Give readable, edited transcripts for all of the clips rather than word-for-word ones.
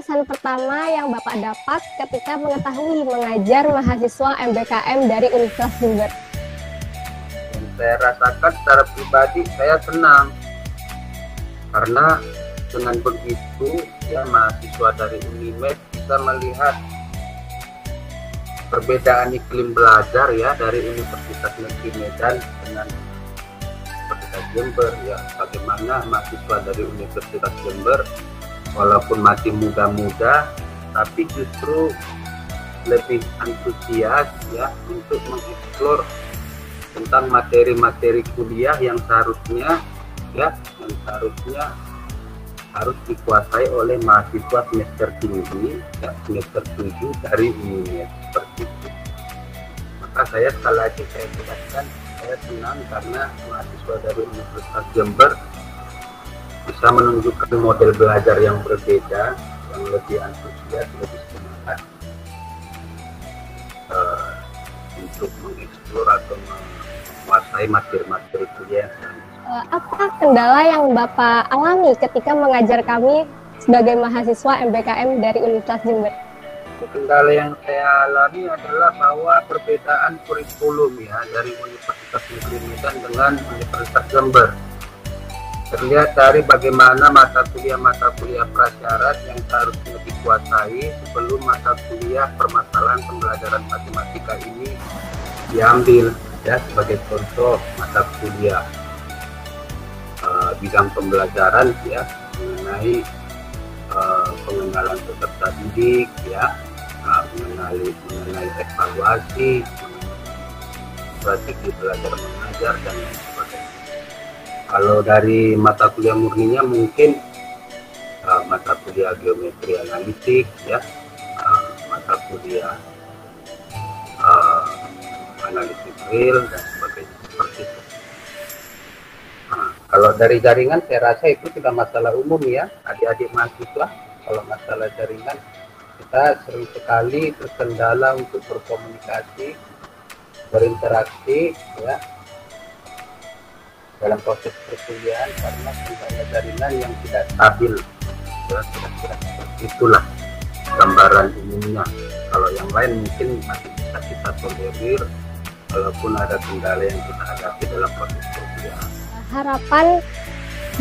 kesan pertama yang Bapak dapat ketika mengetahui mengajar mahasiswa MBKM dari Universitas Jember? Yang saya rasakan secara pribadi, saya senang karena dengan begitu ya mahasiswa dari Unimed bisa melihat perbedaan iklim belajar ya dari Universitas Negeri Medan dengan Universitas Jember ya, bagaimana mahasiswa dari Universitas Jember walaupun masih muda-muda tapi justru lebih antusias ya untuk mengeksplor tentang materi-materi kuliah yang seharusnya harus dikuasai oleh mahasiswa semester tinggi ya, semester 7 dari Unimed seperti itu. Maka saya sekali lagi saya tegaskan, saya senang karena mahasiswa dari Universitas Jember bisa menunjukkan model belajar yang berbeda, yang lebih antusias, lebih semangat untuk mengeksplor atau menguasai materi-materi kuliah. Apa kendala yang Bapak alami ketika mengajar kami sebagai mahasiswa MBKM dari Universitas Jember? Kendala yang saya alami adalah bahwa perbedaan kurikulum ya dari Universitas Negeri Medan dengan Universitas Jember. Terlihat dari bagaimana mata kuliah prasyarat yang seharusnya dikuasai sebelum mata kuliah permasalahan pembelajaran matematika ini diambil ya, sebagai contoh mata kuliah bidang pembelajaran ya mengenai pengenalan peserta didik ya, mengenai evaluasi, strategi belajar mengajar dan lain sebagainya. Kalau dari mata kuliah murninya mungkin mata kuliah geometri analitik ya, mata kuliah analisis real dan sebagainya seperti itu. Kalau dari jaringan saya rasa itu tidak masalah umum ya adik-adik mahasiswa. Kalau masalah jaringan kita sering sekali terkendala untuk berkomunikasi, berinteraksi ya dalam proses perkuliahan karena kendala jaringan yang tidak stabil ya, kira-kira seperti itulah gambaran umumnya. Kalau yang lain mungkin masih bisa kita tolerir walaupun ada kendala yang kita hadapi dalam proses perkuliahan. Harapan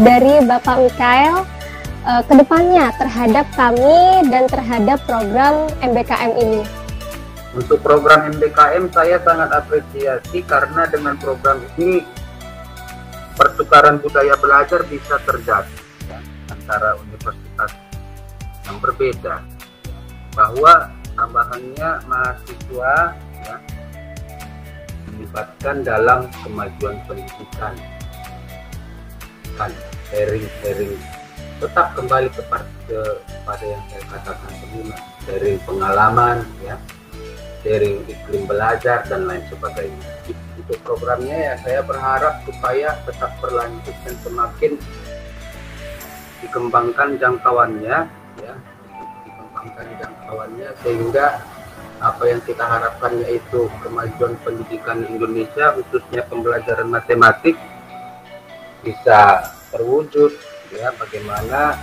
dari Bapak Mikael ke depannya terhadap kami dan terhadap program MBKM ini? Untuk program MBKM saya sangat apresiasi karena dengan program ini pertukaran budaya belajar bisa terjadi ya, antara universitas yang berbeda, bahwa tambahannya mahasiswa ya, dilibatkan dalam kemajuan pendidikan, sharing tetap kembali kepada yang saya katakan sebelumnya, sharing pengalaman ya, sharing iklim belajar dan lain sebagainya. Untuk programnya ya saya berharap supaya tetap berlanjut dan semakin dikembangkan jangkauannya ya, sehingga apa yang kita harapkan yaitu kemajuan pendidikan Indonesia khususnya pembelajaran matematik bisa terwujud ya, bagaimana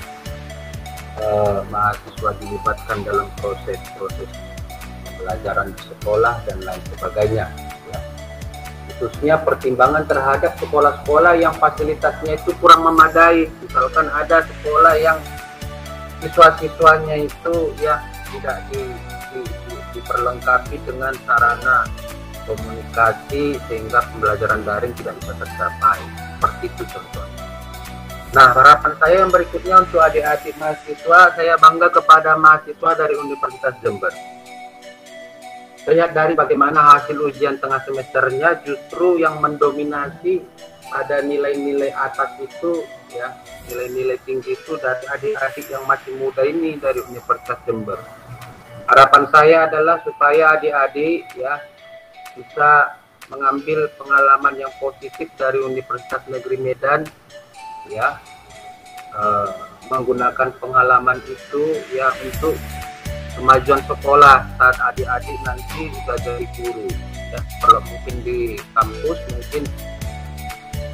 mahasiswa dilibatkan dalam proses pembelajaran di sekolah dan lain sebagainya ya. Khususnya pertimbangan terhadap sekolah-sekolah yang fasilitasnya itu kurang memadai, misalkan ada sekolah yang siswa-siswanya itu ya tidak diperlengkapi dengan sarana komunikasi sehingga pembelajaran daring tidak bisa tercapai, seperti itu contohnya. Nah, harapan saya yang berikutnya untuk adik-adik mahasiswa, saya bangga kepada mahasiswa dari Universitas Jember. Lihat dari bagaimana hasil ujian tengah semesternya justru yang mendominasi pada nilai-nilai atas itu ya, nilai-nilai tinggi itu dari adik-adik yang masih muda ini dari Universitas Jember. Harapan saya adalah supaya adik-adik ya bisa mengambil pengalaman yang positif dari Universitas Negeri Medan ya, menggunakan pengalaman itu ya untuk kemajuan sekolah saat adik-adik nanti sudah jadi guru ya. Kalau mungkin di kampus mungkin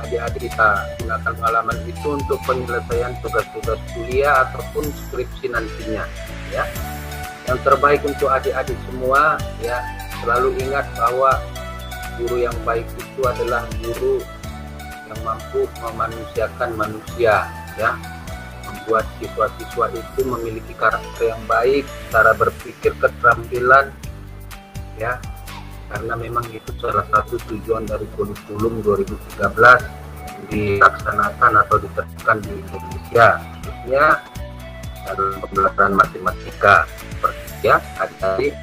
adik-adik bisa gunakan pengalaman itu untuk penyelesaian tugas-tugas kuliah ataupun skripsi nantinya. ya. Yang terbaik untuk adik-adik semua, ya, selalu ingat bahwa guru yang baik itu adalah guru yang mampu memanusiakan manusia, ya, membuat siswa-siswa itu memiliki karakter yang baik, cara berpikir, keterampilan, ya, karena memang itu salah satu tujuan dari kurikulum 2013 dilaksanakan atau diterapkan di Indonesia, khususnya dalam pembelajaran matematika. Seperti ya, adik-adik